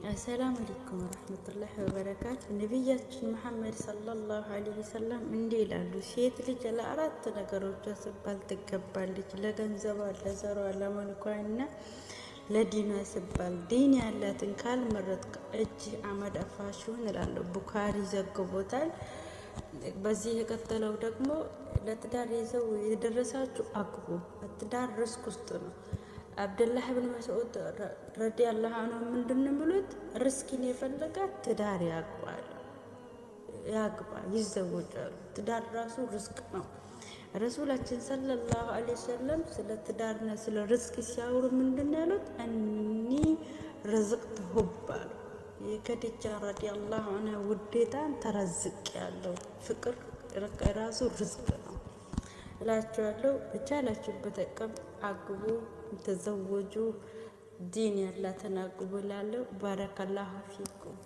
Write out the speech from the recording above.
السلام عليكم ورحمة الله وبركاته. نبياتنا محمد صلى الله عليه وسلم اندي لالو ሴት ልጅ ለአራት ነገሮች ሲባል ትገባለች። ለገንዘቧ፣ ለዘሯ፣ ለመልኳና ለዲኗ ሲባል ዲን ያላትን ካልመረጥክ እጅ አመድ አፋሽውን እላለሁ። ቡኻሪ ዘግቦታል። በዚህ የቀጠለው ደግሞ ለትዳር ይዘው የደረሳችሁ አግቡ። ትዳር ርስቅ ውስጥ ነው። አብደላህ ብን መስዑድ ረዲየላሁ ዐንሁ ምንድነው ብሉት ርስኪን የፈለጋት ትዳር ያግባ ይዘወጃሉ። ትዳር ራሱ ርስቅ ነው። ረሱላችን ሰለላሁ ዐለይሂ ወሰለም ስለ ትዳርና ስለ ርስቅ ሲያወሩ ምንድነው ያሉት? እኒ ረዝቅት ሁባሉ የከዲጃ ረዲየላሁ ዐንሃ ውዴታን ተረዝቅ ያለው ፍቅር ራሱ ርስቅ ነው እላችኋለሁ። በቻላችሁበት አቅም አግቡ፣ ተዘወጁ፣ ዲን ያላትን አግቡ እላለሁ። ባረከላሁ ፊኩም።